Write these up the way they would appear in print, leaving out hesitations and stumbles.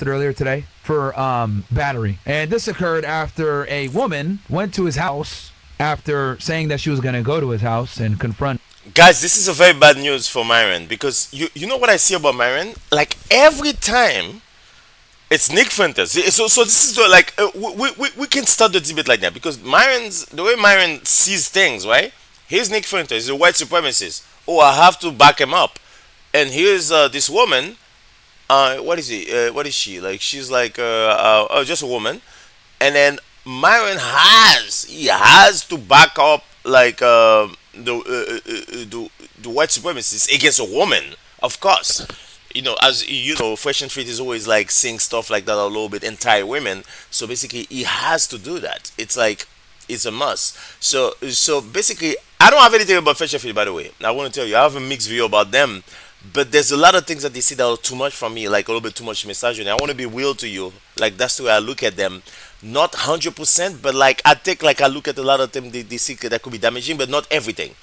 earlier today for battery. And this occurred after a woman went to his house after saying that she was going to go to his house and confront. Guys, this is a very bad news for Myron because you know what I see about Myron? Like every time it's Nick Fuentes. So this is like we can start the debate like that because Myron's the way Myron sees things, right? Here's Nick Fuentes, he's a white supremacist. Oh, I have to back him up. And here's this woman. What is he? What is she? Like she's like oh, just a woman. And then Myron he has to back up like the white supremacists against a woman, of course. You know, as you know, Fresh and Fit is always like saying stuff like that a little bit anti-women. So basically, he has to do that. It's like it's a must. So basically, I don't have anything about Fresh and Fit, by the way. I want to tell you, I have a mixed view about them. But there's a lot of things that they see that are too much for me, like a little bit too much misogyny. I want to be real to you. Like that's the way I look at them. Not 100%, but like I think like I look at a lot of them they see that could be damaging, but not everything.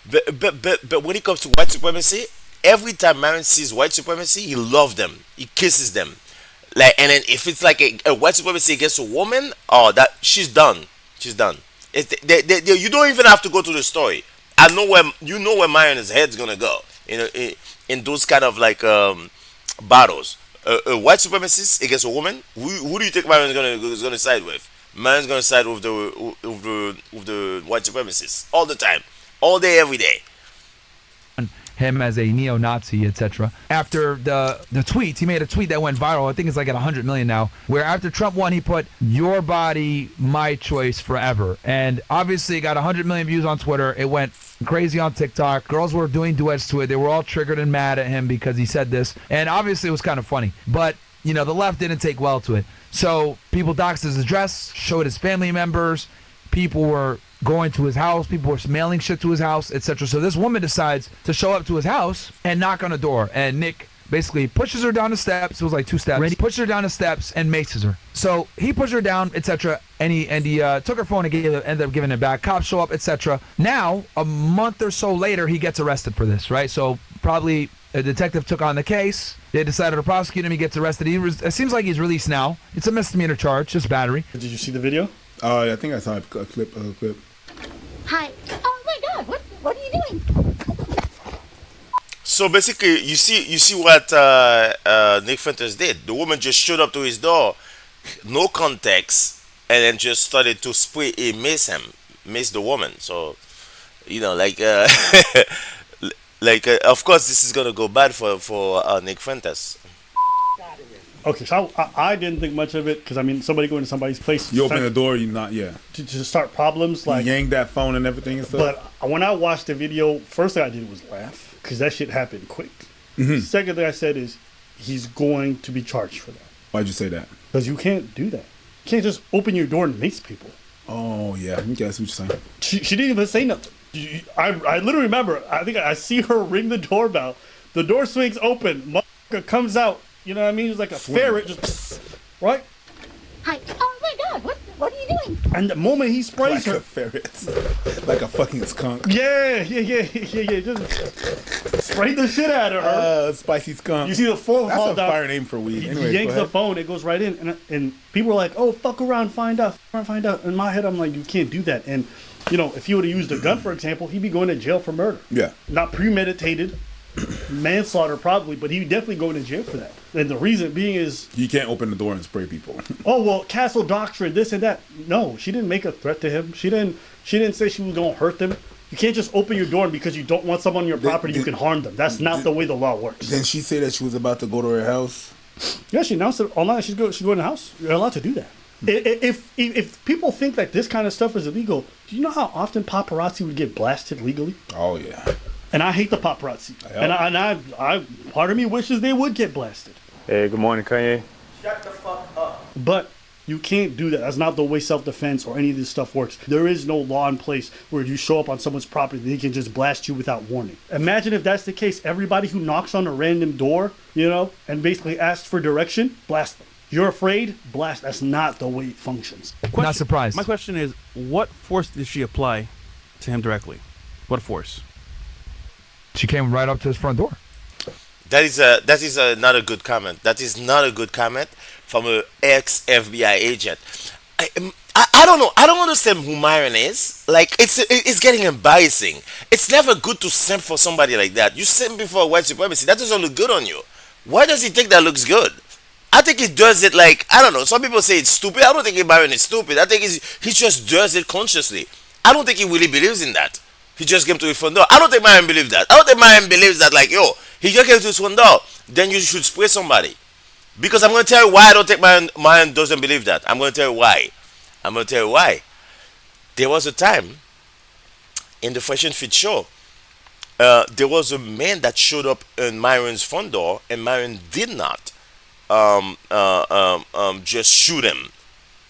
But when it comes to white supremacy, every time Marin sees white supremacy, he loves them. He kisses them. Like and then if it's like a white supremacy against a woman, oh that she's done. She's done. You don't even have to go to the story. I know where you know where Marion's head's gonna go. You know, in those kind of like battles. A white supremacist against a woman. Who do you think Myron's gonna side with? Myron's gonna side with the white supremacists all the time, all day, every day. Him as a neo-Nazi, etc. After the tweets, he made a tweet that went viral. I think it's like at 100 million now. Where after Trump won, he put "Your body, my choice, forever." And obviously, it got 100 million views on Twitter. It went crazy on TikTok. Girls were doing duets to it. They were all triggered and mad at him because he said this. And obviously, it was kind of funny. But you know, the left didn't take well to it. So people doxed his address, showed his family members. People were going to his house, people were mailing shit to his house, etc. So this woman decides to show up to his house and knock on the door. And Nick basically pushes her down the steps. It was like 2 steps. He pushes her down the steps and maces her. So he pushed her down, etc. And he took her phone and ended up giving it back. Cops show up, etc. Now, a month or so later, he gets arrested for this, right? So probably a detective took on the case. They decided to prosecute him. He gets arrested. It seems like he's released now. It's a misdemeanor charge, just battery. Did you see the video? I think I saw a clip. Hi. Oh my God! What are you doing? So basically, you see what Nick Fuentes did. The woman just showed up to his door, no context, and then just started to spray a miss the woman. So, you know, like, of course, this is gonna go bad for Nick Fuentes. Okay, so I didn't think much of it because I mean, somebody going to somebody's place. You open the door, you not to start problems like you yank that phone and everything and stuff. But when I watched the video, first thing I did was laugh because that shit happened quick. Mm-hmm. Second thing I said is he's going to be charged for that. Why'd you say that? Because you can't do that. You can't just open your door and mace people. Oh yeah, I guess what you're saying. She didn't even say nothing. I literally remember. I think I see her ring the doorbell. The door swings open. Motherfucker comes out. You know what I mean? It's like a ferret, just right. Hi. Oh my God! What are you doing? And the moment he sprays Like her, a ferret, like a fucking skunk. yeah. Just spray the shit out of her. Spicy skunk. You see the phone That's fall a down. fire name for weed. He Anyways, yanks go the ahead. phone, it goes right in, and people are like, "Oh, fuck around, find out." In my head, I'm like, "You can't do that." And you know, if he would have used a gun, for example, he'd be going to jail for murder. Yeah. Not premeditated, manslaughter probably, but he'd definitely go to jail for that. And the reason being is, You can't open the door and spray people. oh well, castle doctrine, this and that. No, she didn't make a threat to him. She didn't say she was gonna hurt them. You can't just open your door and because you don't want someone on your property, you can harm them. That's not the way the law works. Didn't she say that she was about to go to her house? Yeah, she announced it online. She's going in the house. You're allowed to do that. If people think that this kind of stuff is illegal, do you know how often paparazzi would get blasted legally? Oh yeah. And I hate the paparazzi. Yep. And I part of me wishes they would get blasted. Hey, good morning, Kanye. Shut the fuck up. But you can't do that. That's not the way self-defense or any of this stuff works. There is no law in place where you show up on someone's property, they can just blast you without warning. Imagine if that's the case. Everybody who knocks on a random door, you know, and basically asks for direction, blast them. You're afraid, blast. That's not the way it functions. Not surprised. My question is, what force did she apply to him directly? What force? She came right up to his front door. not a good comment. That is not a good comment from a ex FBI agent. I don't know. I don't understand who Myron is. Like it's getting embarrassing. It's never good to simp for somebody like that. You simp for white supremacy. That doesn't look good on you. Why does he think that looks good? I think he does it like I don't know. Some people say it's stupid. I don't think Myron is stupid. I think he just does it consciously. I don't think he really believes in that. He just came to his front door. I don't think Myron believes that. I don't think Myron believes that like yo, he just came to his front door. Then you should spray somebody. Because I'm gonna tell you why I don't think Myron doesn't believe that. I'm gonna tell you why. I'm gonna tell you why. There was a time in the Fresh and Fit show. There was a man that showed up in Myron's front door, and Myron did not just shoot him.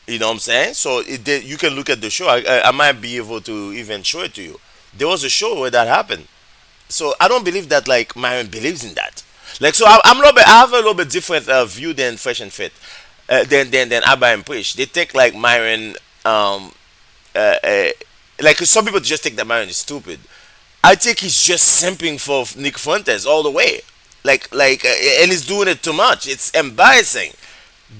You know what I'm saying? So you can look at the show. I might be able to even show it to you. There was a show where that happened. So I don't believe that like Myron believes in that. Like so, I'm a little bit. I have a little bit different view than Fresh and Fit, than Abba and Preach. They think like Myron, like some people just think that Myron is stupid. I think he's just simping for Nick Fuentes all the way, and he's doing it too much. It's embarrassing.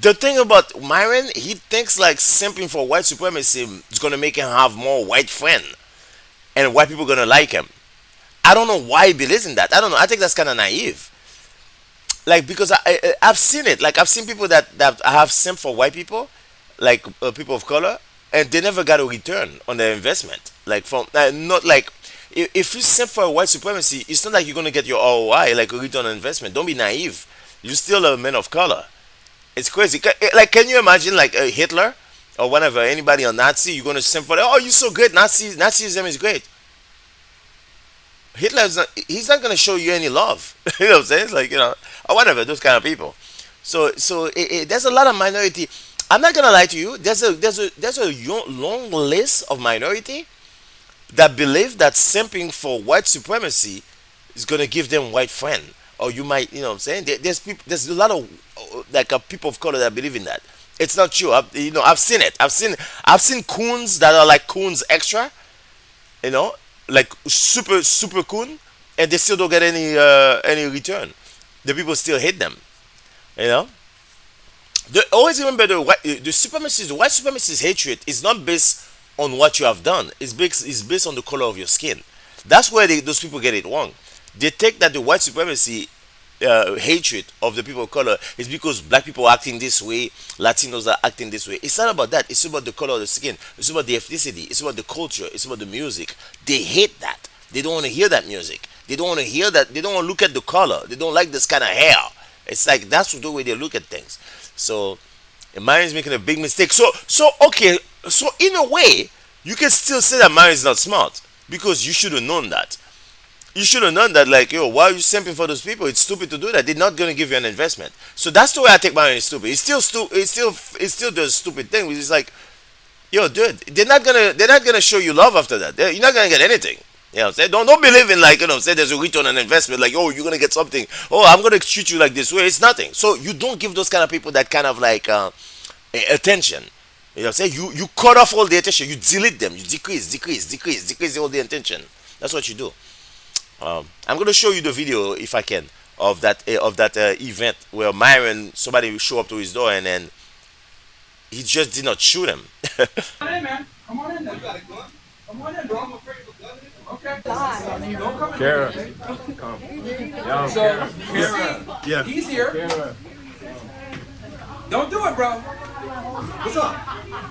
The thing about Myron, he thinks like simping for white supremacy is gonna make him have more white friends, and white people gonna like him. I don't know why he believes in that. I don't know. I think that's kind of naive. Like because I've seen it. Like I've seen people that have simp for white people, like people of color, and they never got a return on their investment. Like from not like if you simp for white supremacy, it's not like you're gonna get your ROI like a return on investment. Don't be naive. You're still a man of color. It's crazy. Like can you imagine like Hitler or whatever anybody on Nazi? You're gonna simp for that? Oh, you're so great. Nazism is great. Hitler's not, he's not gonna show you any love. You know what I'm saying? It's like or whatever those kind of people. So there's a lot of minority. I'm not gonna lie to you. There's a long list of minority that believe that simping for white supremacy is gonna give them white friend. Or you might, you know what I'm saying? There's people. There's a lot of people of color that believe in that. It's not true. I've seen it. I've seen coons that are like coons extra. You know, like super coon, and they still don't get any return. The people still hate them. You know. Always remember the white supremacist hatred is not based on what you have done. It's based on the color of your skin. That's where those people get it wrong. They think that the white supremacy hatred of the people of color is because black people are acting this way, Latinos are acting this way. It's not about that. It's about the color of the skin. It's about the ethnicity. It's about the culture. It's about the music. They hate that. They don't want to hear that music. They don't want to hear that. They don't want to look at the color. They don't like this kind of hair. It's like that's the way they look at things. So, Myron's making a big mistake. So okay. So in a way, you can still say that Myron's not smart because you should have known that. You should have known that, like, yo, why are you simping for those people? It's stupid to do that. They're not gonna give you an investment. So that's the way I take Myron is stupid. It's still It still does stupid thing. Which is like, yo, dude, they're not gonna show you love after that. You're not gonna get anything. You know what I'm saying? Don't believe in like say there's a return on investment. Like, oh, you're gonna get something. Oh, I'm gonna treat you like this way. It's nothing. So you don't give those kind of people that kind of like attention. You know what I'm saying? You cut off all the attention. You delete them. You decrease all the attention. That's what you do. I'm gonna show you the video if I can of that event where Myron somebody show up to his door and then he just did not shoot him. Come on in, man. Come on in. Then. Come on in, bro. I'm afraid of a gun. Okay. Don't come in. Kara. So, Kara. Yeah. He's here. Kara. Don't do it, bro. What's up?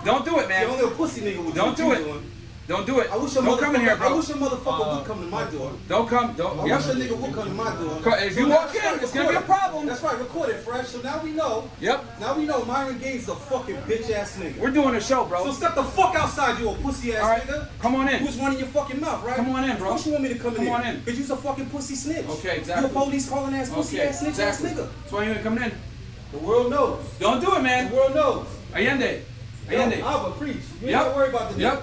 Don't do it, man. You're only a pussy nigga with Don't do it. Doing. Don't do it. Don't come in here, bro. I wish a motherfucker would come to my door. Don't come. Don't. I wish a nigga would come to my door. If you walk in, it's gonna be a problem. That's right. Record it, Fresh. So now we know. Yep. Now we know Myron Gaines is a fucking bitch ass nigga. We're doing a show, bro. So step the fuck outside, you a pussy ass All right. nigga. Come on in. Who's running your fucking mouth, right? Come on in, bro. Of course you want me to come in. Come on in. Because you's a fucking pussy snitch. Okay, exactly. You a police calling ass pussy ass snitch ass nigga. That's why you ain't coming in. The world knows. Don't do it, man. The world knows. Allende. Allende. I'll preach. You ain't Yep. gotta worry about the Yep.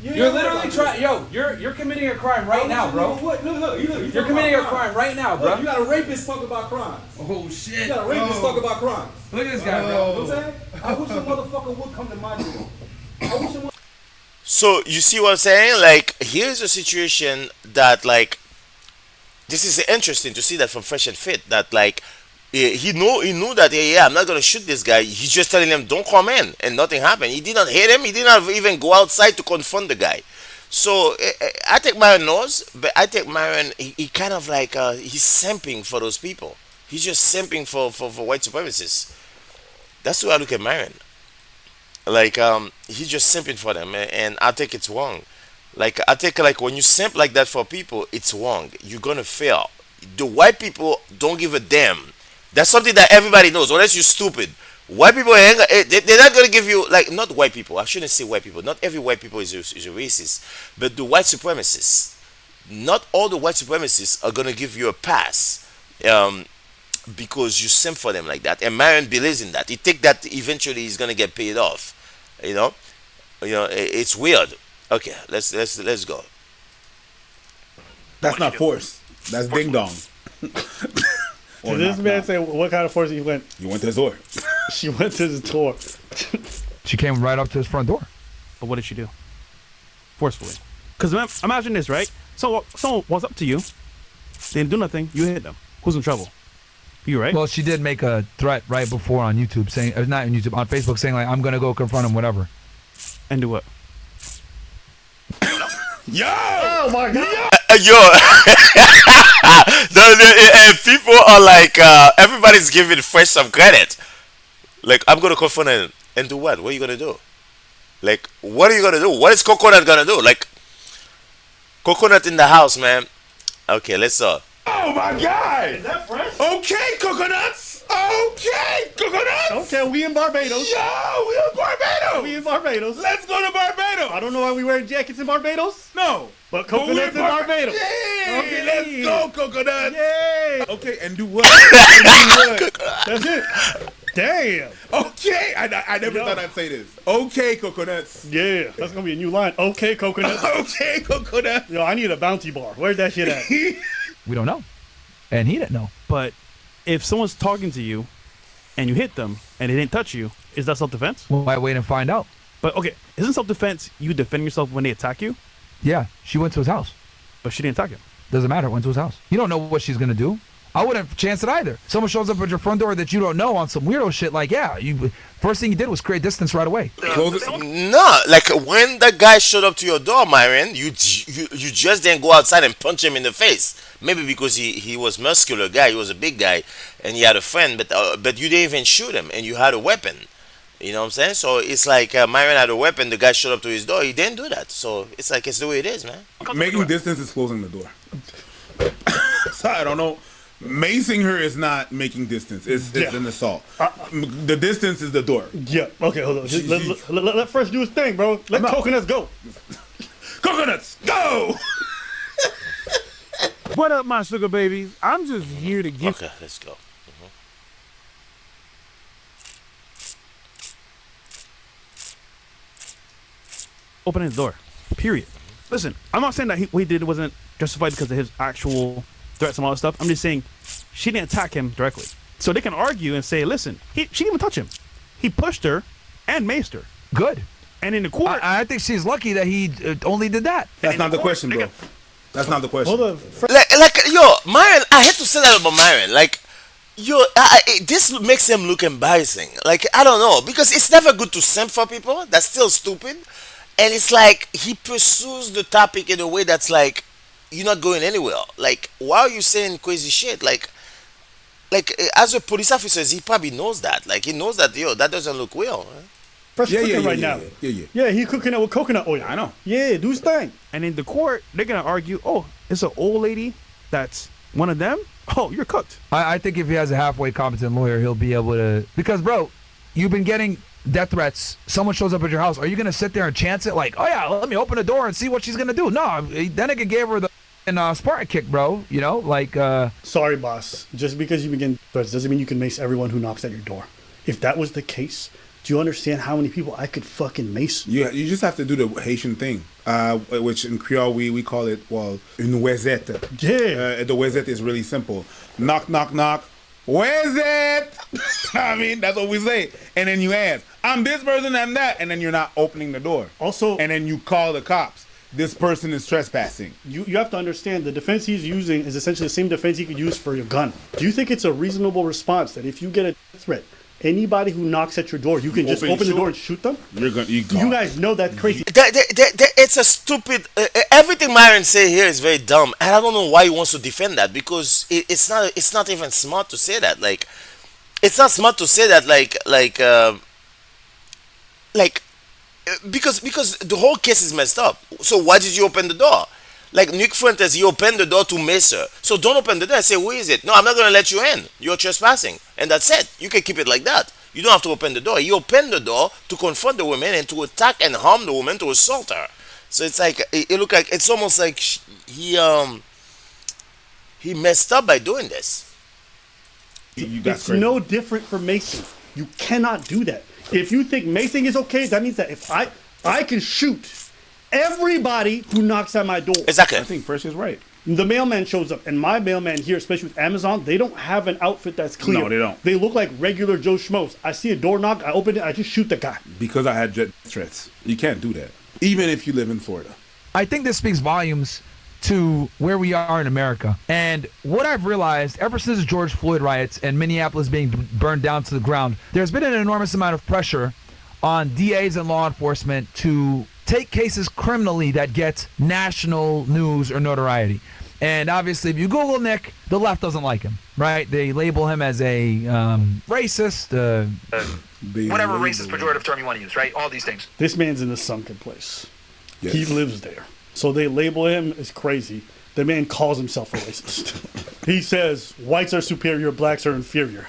You're literally trying. Yo, you're committing a crime right now, bro. What? Look. You're committing a crime right now, bro. Look, you got a rapist talk about crimes. Oh shit. You got a rapist talk about crimes. Look at this guy, You bro. know what I'm saying? I wish a motherfucker would come to my door. I wish a So you see what I'm saying? Like here's a situation that like This is interesting to see that from Fresh and Fit that like he knew that yeah, I'm not gonna shoot this guy. He's just telling him don't come in, and nothing happened. He did not hit him. He did not even go outside to confront the guy. So I think Myron knows, but I think Myron he kind of like he's simping for those people. He's just simping for white supremacists. That's the way I look at Myron. Like he's just simping for them, and I think it's wrong. Like I think like when you simp like that for people, it's wrong. You're gonna fail. The white people don't give a damn. That's something that everybody knows, unless you're stupid. White people they're not gonna give you like not white people. I shouldn't say white people. Not every white people is a racist, but the white supremacists. Not all the white supremacists are gonna give you a pass. Because you simp for them like that. And Myron believes in that. He think that eventually he's gonna get paid off. You know, it's weird. Okay, let's go. That's not force. That's ding dong. Did this man say what kind of force he went? You went to the door. She went to the door. She came right up to his front door. But what did she do? Forcefully. Because imagine this, right? So someone walks up to you, they didn't do nothing, you hit them. Who's in trouble? You, right? Well, she did make a threat right before on YouTube saying, not on YouTube, on Facebook saying like, I'm gonna go confront him, whatever. And do what? Yo! Oh my god! Yo, and people are like, everybody's giving Fresh some credit. Like, I'm gonna confront him and do what? What are you gonna do? Like, what are you gonna do? What is Coconut gonna do? Like, Coconut in the house, man. Okay, let's Oh my god! Is that fresh? Okay, coconuts! Okay, coconuts! Okay, we in Barbados. Yo, we in Barbados! We in Barbados. Let's go to Barbados! I don't know why we wearing jackets in Barbados, No! but But we're coconuts in Barbados. Yay! Okay. Let's go, coconuts! Yay! Okay, and do what? And do what? That's it. Damn. Okay, I never Yo. thought I'd say this. Okay, coconuts. Yeah, that's gonna be a new line. Okay, coconuts. Okay, coconuts. Yo, I need a bounty bar. Where's that shit at? We don't know. And he didn't know. But if someone's talking to you and you hit them and they didn't touch you, is that self-defense? Well, why wait and find out? But okay, isn't self-defense you defend yourself when they attack you? Yeah, she went to his house. But she didn't attack him. Doesn't matter. Went to his house. You don't know what she's gonna do. I wouldn't chance it either. Someone shows up at your front door that you don't know on some weirdo shit. Like, yeah, you first thing you did was create distance right away. Close it. No, like when the guy showed up to your door, Myron, you just didn't go outside and punch him in the face. Maybe because he was muscular guy, he was a big guy, and he had a friend, but you didn't even shoot him, and you had a weapon. You know what I'm saying? So it's like Myron had a weapon. The guy showed up to his door. He didn't do that. So it's like it's the way it is, man. Making distance is closing the door. So I don't know. Macing her is not making distance. It's an assault. The distance is the door. Yeah. Okay, hold on. Just let Fresh do his thing, bro. Let coconuts go. Coconuts, go! What up, my sugar babies? I'm just here to give. Okay, let's go. Opening the door. Period. Listen, I'm not saying that what he did wasn't justified because of his actual threats and all that stuff. I'm just saying she didn't attack him directly. So they can argue and say, listen, she didn't even touch him. He pushed her and maced her. Good. And in the court, I think she's lucky that he only did that. That's not the question, bro. That's not the question. Hold on. Like yo, Myron, I had to say that about Myron. Like, yo, this makes him look embarrassing. Like, I don't know, because it's never good to simp for people. That's still stupid. And it's like he pursues the topic in a way that's like you're not going anywhere. Like, why are you saying crazy shit? Like as a police officer, he probably knows that. Like, he knows that that doesn't look well. Fresh Yeah, cooking yeah, right yeah, now. yeah. Yeah, he cooking it with coconut oil. I know. Yeah, do his thing. and in the court, they're going to argue, oh, it's an old lady that's one of them? Oh, you're cooked. I think if he has a halfway competent lawyer, he'll be able to. Because, bro, you've been getting death threats. Someone shows up at your house. Are you going to sit there and chance it? Like, oh, yeah, let me open the door and see what she's going to do. No, then it gave her the Spartan kick, bro. You know, like. Sorry, boss. Just because you begin threats doesn't mean you can mace everyone who knocks at your door. If that was the case, do you understand how many people I could fucking mace? You just have to do the Haitian thing, which in Creole we call it, well, une wezette. Yeah. The wezette is really simple. Knock, knock, knock. Where's it? I mean, that's what we say. And then you ask, I'm this person, I'm that. And then you're not opening the door. Also, And then you call the cops. this person is trespassing. You have to understand the defense he's using is essentially the same defense he could use for your gun. Do you think it's a reasonable response that if you get a threat, anybody who knocks at your door, you can just open the door and shoot them? You guys know that's crazy. It's a stupid. Everything Myron say here is very dumb, and I don't know why he wants to defend that because it's not. It's not even smart to say that. Like, it's not smart to say that. Because the whole case is messed up. So why did you open the door? Like Nick Fuentes, he opened the door to Mesa. So don't open the door and say, who is it? No, I'm not going to let you in. You're trespassing. And that's it. You can keep it like that. You don't have to open the door. He opened the door to confront the woman and to attack and harm the woman, to assault her. So it's like, it look like, it's almost like he messed up by doing this. It's no different for Mason. You cannot do that. If you think Mason is okay, that means that if I can shoot everybody who knocks at my door. Exactly. I think Fresh is right. The mailman shows up, and my mailman here, especially with Amazon, they don't have an outfit that's clear. No, they don't. They look like regular Joe Schmoes. I see a door knock, I open it, I just shoot the guy. Because I had jet threats. You can't do that. Even if you live in Florida. I think this speaks volumes to where we are in America. And what I've realized ever since the George Floyd riots and Minneapolis being burned down to the ground, there's been an enormous amount of pressure on DAs and law enforcement to take cases criminally that get national news or notoriety. And obviously, if you Google Nick, the left doesn't like him, right? They label him as a racist, whatever racist pejorative term you want to use, right? All these things. This man's in a sunken place. Yes. He lives there. So they label him as crazy. The man calls himself a racist. He says whites are superior, blacks are inferior.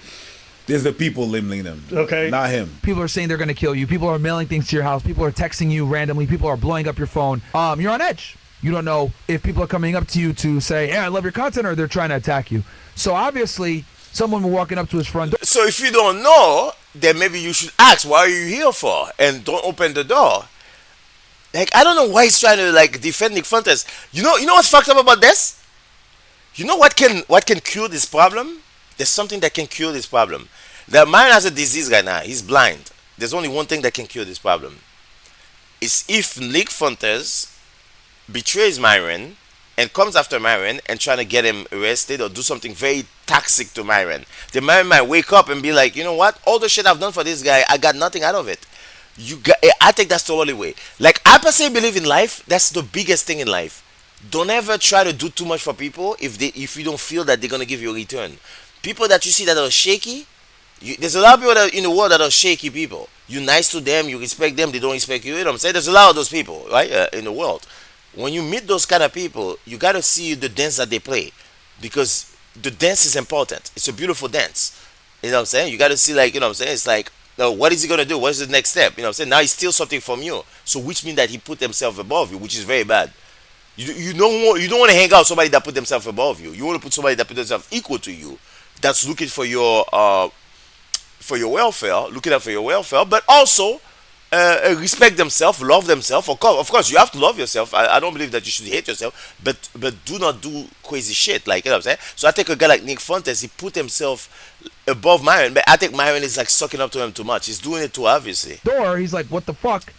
There's the people labeling them. Okay. Not him. People are saying they're going to kill you. People are mailing things to your house. People are texting you randomly. People are blowing up your phone. You're on edge. You don't know if people are coming up to you to say, hey, I love your content, or they're trying to attack you. So obviously, someone walking up to his front door. So if you don't know, then maybe you should ask, what are you here for? And don't open the door. Like, I don't know why he's trying to like defend Nick Fuentes. You know what's fucked up about this? You know what can cure this problem? There's something that can cure this problem. That man has a disease right now. He's blind. There's only one thing that can cure this problem. It's if Nick Fuentes betrays Myron and comes after Myron and trying to get him arrested or do something very toxic to Myron. Then Myron might wake up and be like, you know what? All the shit I've done for this guy, I got nothing out of it. I think that's the only way. Like, I personally believe in life, that's the biggest thing in life. Don't ever try to do too much for people if you don't feel that they're gonna give you a return. People that you see that are shaky, there's a lot of people that in the world that are shaky people. You're nice to them, you respect them, they don't respect you. You know what I'm saying? There's a lot of those people, right, in the world. When you meet those kind of people, you gotta see the dance that they play, because the dance is important. It's a beautiful dance. You know what I'm saying? You gotta see, like, you know what I'm saying? It's like, what is he gonna do? What is the next step? You know what I'm saying? Now he steals something from you, so which means that he put himself above you, which is very bad. You don't want to hang out with somebody that put themselves above you. You want to put somebody that put themselves equal to you, that's looking for your welfare, looking out for your welfare, but also respect themselves, love themselves. Of course, you have to love yourself. I don't believe that you should hate yourself, but do not do crazy shit. Like, you know what I'm saying? So I think a guy like Nick Fuentes, he put himself above Myron, but I think Myron is like sucking up to him too much. He's doing it too obviously. Door, he's like, what the fuck?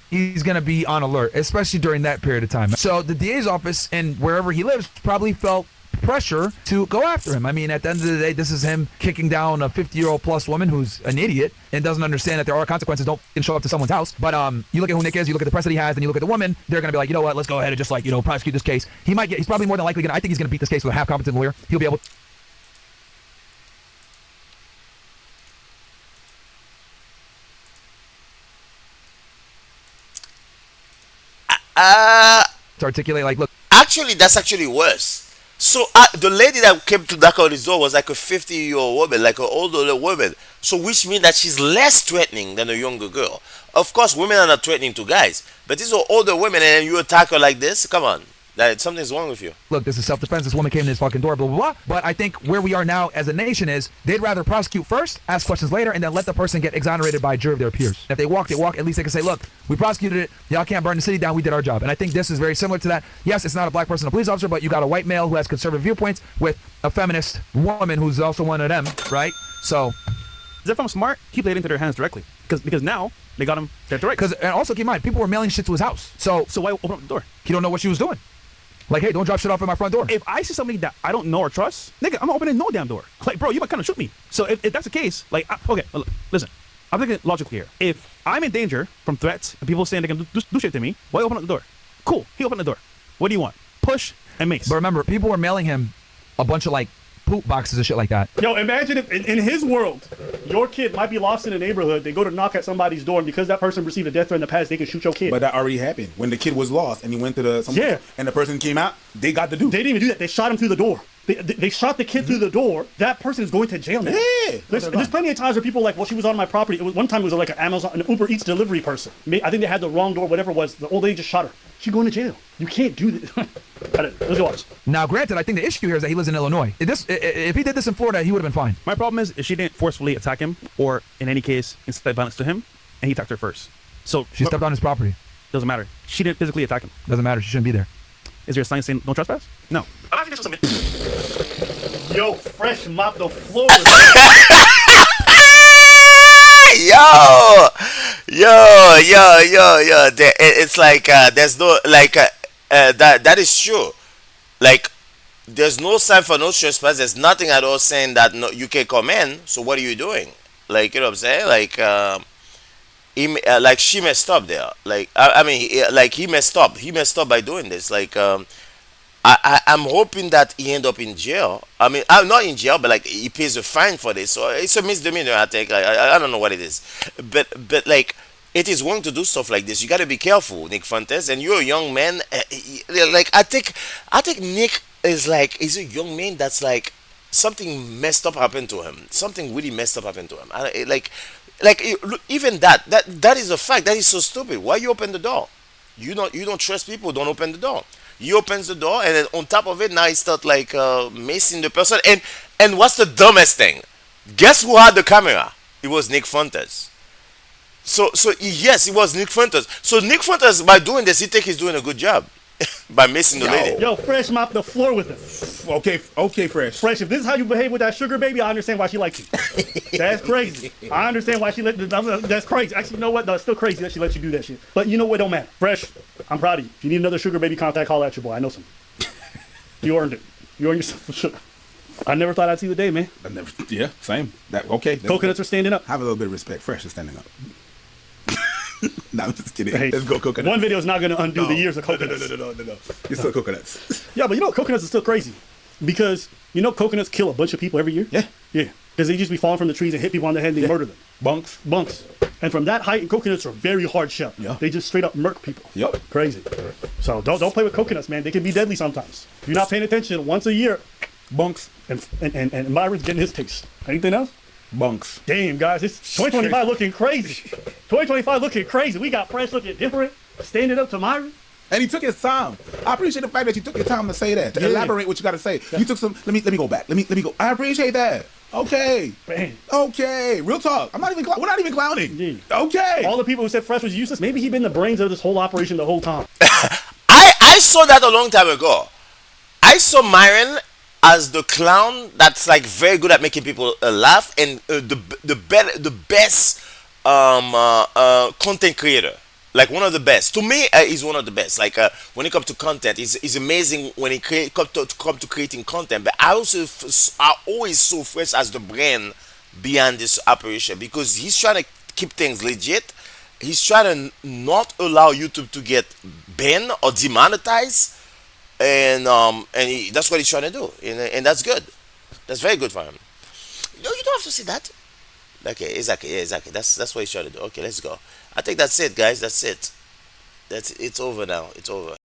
He's going to be on alert, especially during that period of time. So the DA's office and wherever he lives probably felt pressure to go after him. I mean, at the end of the day, this is him kicking down a 50-year-old plus woman who's an idiot and doesn't understand that there are consequences. Don't show up to someone's house. But you look at who Nick is, you look at the press that he has, and you look at the woman, they're going to be like, you know what, let's go ahead and just, like, you know, prosecute this case. He's probably more than likely going to, I think he's going to beat this case with a half-competent lawyer. He'll be able to articulate, like, look. Actually, that's actually worse. So the lady that came to knock on his door was like a 50-year-old woman, like an older woman. So which means that she's less threatening than a younger girl. Of course, women are not threatening to guys, but these are older women, and you attack her like this. Come on. Something's wrong with you. Look, this is self-defense. This woman came in his fucking door, blah, blah, blah. But I think where we are now as a nation is they'd rather prosecute first, ask questions later, and then let the person get exonerated by a jury of their peers. If they walk, they walk. At least they can say, look, we prosecuted it. Y'all can't burn the city down. We did our job. And I think this is very similar to that. Yes, it's not a black person, a police officer, but you got a white male who has conservative viewpoints with a feminist woman who's also one of them, right? So if I'm smart, he played into their hands directly because now they got him there direct. Because and also keep in mind, people were mailing shit to his house, so So why open up the door? he don't know what she was doing. Like, hey, don't drop shit off at my front door. If I see somebody that I don't know or trust, nigga, I'm not opening no damn door. Like, bro, you might kind of shoot me. So if that's the case, like, okay, well, listen, I'm thinking logically here. If I'm in danger from threats and people saying they can do shit to me, why open up the door? Cool, he opened the door. What do you want? Push and mace. But remember, people were mailing him a bunch of like poop boxes and shit like that. Yo, imagine if in his world, your kid might be lost in a neighborhood. They go to knock at somebody's door, and because that person received a death threat in the past, they can shoot your kid. But that already happened when the kid was lost and he went to the Yeah. and the person came out. They got the dude. They didn't even do that. They shot him through the door. They shot the kid through the door. That person is going to jail now. Yeah. There's plenty of times where people are like, well, she was on my property. One time it was like an Uber Eats delivery person. I think they had the wrong door, whatever it was. The old lady just shot her. She's going to jail. You can't do this. Let's go watch. Now, granted, I think the issue here is that he lives in Illinois. If he did this in Florida, he would have been fine. My problem is if she didn't forcefully attack him, or in any case, incite violence to him, and he attacked her first. So She stepped on his property. doesn't matter. She didn't physically attack him. Doesn't matter. She shouldn't be there. Is there a sign saying no trespass? No. Yo, Fresh mop the floor. Yo. It's like there's no like that is true. Like there's no sign for no trespass. There's nothing at all saying that no you can come in. So what are you doing? Like you know what I'm saying? Like like she messed up there. Like I mean like he messed up. He messed up by doing this. Like I'm hoping that he end up in jail. I mean, I'm not in jail, but like he pays a fine for this. So it's a misdemeanor. I think. Like, I don't know what it is, but like it is wrong to do stuff like this. You got to be careful, Nick Fuentes. And you're a young man. Like I think Nick is a young man that's like something messed up happened to him. Something really messed up happened to him. Look, even that is a fact. That is so stupid. Why you open the door? You don't trust people. Don't open the door. He opens the door, and then on top of it, now he start like macing the person. And what's the dumbest thing? Guess who had the camera? It was Nick Fuentes. So yes, it was Nick Fuentes. So Nick Fuentes, by doing this, he think he's doing a good job by macing the lady. Yo, Fresh mop the floor with him. Okay, Fresh. Fresh, if this is how you behave with that sugar baby, I understand why she likes you. That's crazy. I understand why she that's crazy. Actually, you know what? No, it's still crazy that she let you do that shit. But you know what? Don't matter. Fresh, I'm proud of you. If you need another sugar baby contact, call out your boy. I know some. You earned it. You earned yourself some sugar. I never thought I'd see the day, man. Yeah, same. Okay. Coconuts are standing up. Have a little bit of respect. Fresh is standing up. No, I'm just kidding. Hey, Let's go coconuts. One video is not going to undo the years of coconuts. No. You're still coconuts. Yeah, but you know, coconuts is still crazy. Because, you know, coconuts kill a bunch of people every year? Yeah. Yeah. Because they just be falling from the trees and hit people on the head and they murder them. Bunks. And from that height, coconuts are very hard shell. Yeah. They just straight up murk people. Yep. Crazy. So don't play with coconuts, man. They can be deadly sometimes. If you're not paying attention, once a year, Bunks. and Myron's getting his taste. Anything else? Bunks. Damn, guys, it's 2025 looking crazy. 2025 looking crazy. We got Fresh looking different, standing up to Myron. And he took his time. I appreciate the fact that you took your time to say that, to elaborate what you got to say. You took some. Let me go back. Let me go. I appreciate that. Okay. Man. Okay. Real talk. We're not even clowning. Yeah. Okay. All the people who said Fresh was useless, maybe he been the brains of this whole operation the whole time. I saw that a long time ago. I saw Myron as the clown that's like very good at making people laugh and the best content creator. Like one of the best. To me, he's one of the best. Like when it comes to content, he's amazing when it come to creating content. But I always saw Fresh as the brain behind this operation because he's trying to keep things legit. He's trying to not allow YouTube to get banned or demonetized, and that's what he's trying to do, and that's good. That's very good for him. No, you don't have to say that. Okay, exactly. Yeah, exactly. That's what he's trying to do. Okay, let's go. I think that's it, guys. That's it. It's over now. It's over.